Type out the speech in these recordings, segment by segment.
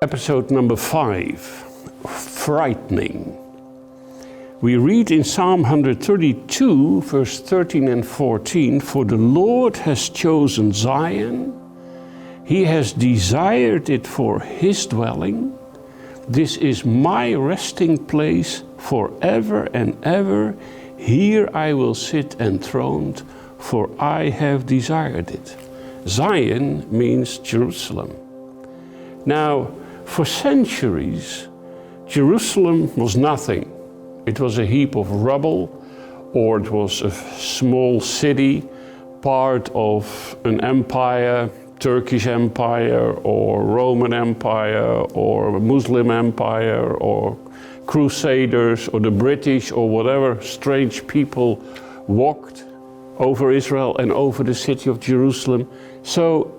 Episode number 5, frightening. We read in Psalm 132, verse 13 and 14, "For the Lord has chosen Zion, He has desired it for His dwelling. This is my resting place forever and ever. Here I will sit enthroned, for I have desired it." Zion means Jerusalem. Now, for centuries, Jerusalem was nothing. It was a heap of rubble, or it was a small city, part of an empire, Turkish Empire, or Roman Empire, or Muslim Empire, or Crusaders, or the British, or whatever strange people walked over Israel and over the city of Jerusalem. So,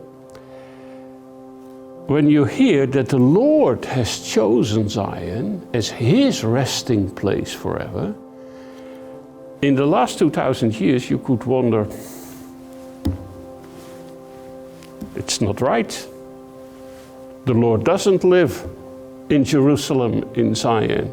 when you hear that the Lord has chosen Zion as His resting place forever, in the last 2000 years you could wonder, it's not right. The Lord doesn't live in Jerusalem, in Zion.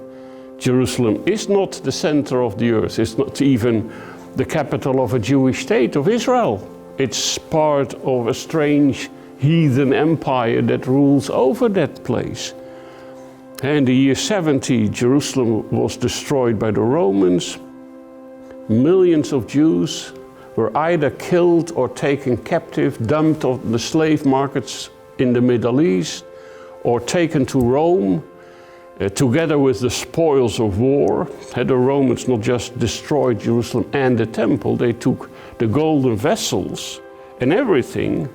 Jerusalem is not the center of the earth. It's not even the capital of a Jewish state of Israel. It's part of a strange heathen empire that rules over that place. In the year 70, Jerusalem was destroyed by the Romans. Millions of Jews were either killed or taken captive, dumped on the slave markets in the Middle East, or taken to Rome, together with the spoils of war. The Romans not just destroyed Jerusalem and the temple, they took the golden vessels and everything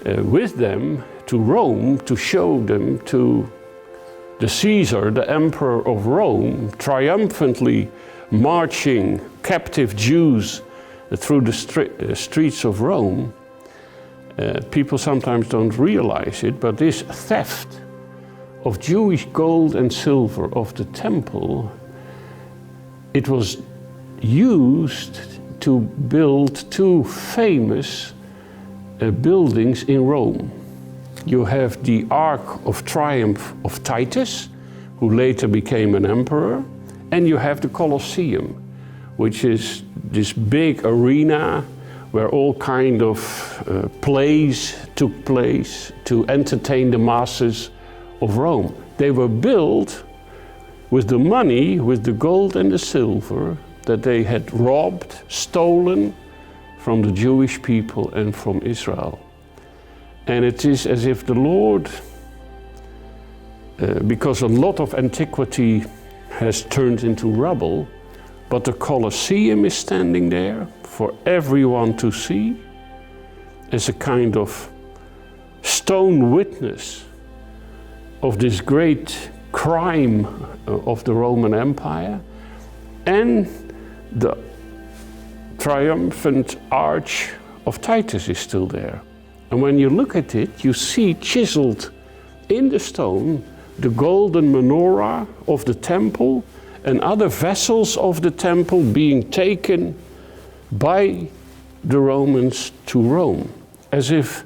with them to Rome to show them to the Caesar, the emperor of Rome, triumphantly marching captive Jews through the streets of Rome. People sometimes don't realize it, but this theft of Jewish gold and silver of the temple, it was used to build two famous buildings in Rome. You have the Ark of Triumph of Titus, who later became an emperor, and you have the Colosseum, which is this big arena where all kind of plays took place to entertain the masses of Rome. They were built with the money, with the gold and the silver that they had robbed, stolen from the Jewish people and from Israel. And it is as if the Lord, because a lot of antiquity has turned into rubble, but the Colosseum is standing there for everyone to see as a kind of stone witness of this great crime of the Roman Empire, and the triumphant arch of Titus is still there. And when you look at it, you see chiseled in the stone the golden menorah of the temple and other vessels of the temple being taken by the Romans to Rome, as if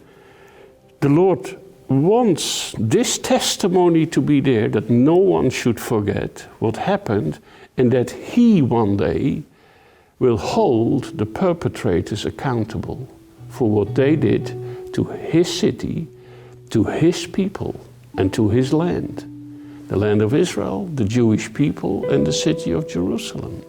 the Lord wants this testimony to be there, that no one should forget what happened, and that He one day will hold the perpetrators accountable for what they did to His city, to His people, and to His land. The land of Israel, the Jewish people, and the city of Jerusalem.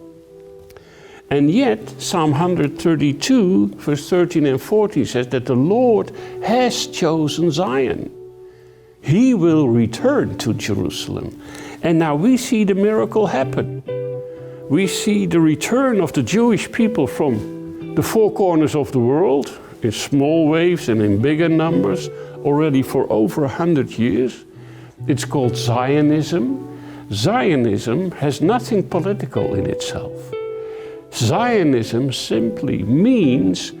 And yet, Psalm 132, verse 13 and 14 says that the Lord has chosen Zion. He will return to Jerusalem. And now we see the miracle happen. We see the return of the Jewish people from the four corners of the world, in small waves and in bigger numbers, already for over 100 years. It's called Zionism. Zionism has nothing political in itself. Zionism simply means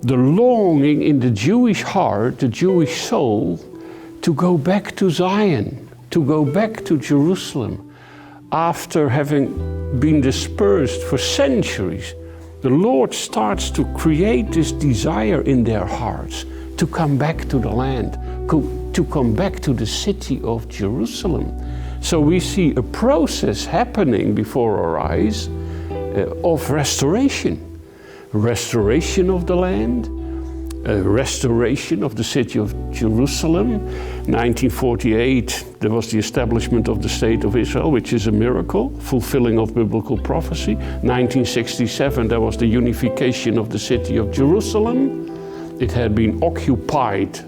the longing in the Jewish heart, the Jewish soul, to go back to Zion, to go back to Jerusalem. After having been dispersed for centuries, the Lord starts to create this desire in their hearts to come back to the land, to come back to the city of Jerusalem. So we see a process happening before our eyes of restoration. Restoration of the land, restoration of the city of Jerusalem. 1948, there was the establishment of the State of Israel, which is a miracle, fulfilling of biblical prophecy. 1967, there was the unification of the city of Jerusalem. It had been occupied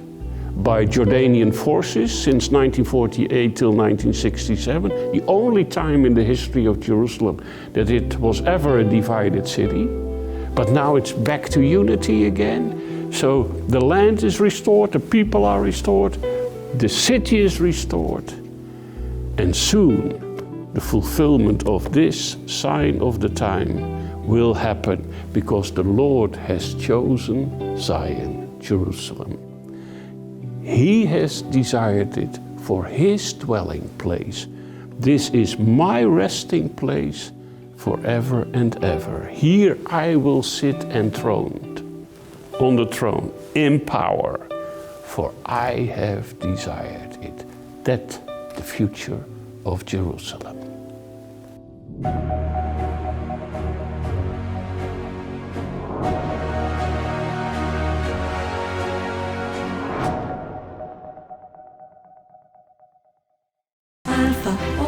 by Jordanian forces since 1948 till 1967, the only time in the history of Jerusalem that it was ever a divided city. But now it's back to unity again. So the land is restored, the people are restored, the city is restored. And soon the fulfillment of this sign of the time will happen, because the Lord has chosen Zion, Jerusalem. He has desired it for his dwelling place. This is my resting place forever and ever. Here I will sit enthroned on the throne in power, for I have desired it. That's the future of Jerusalem. Alpha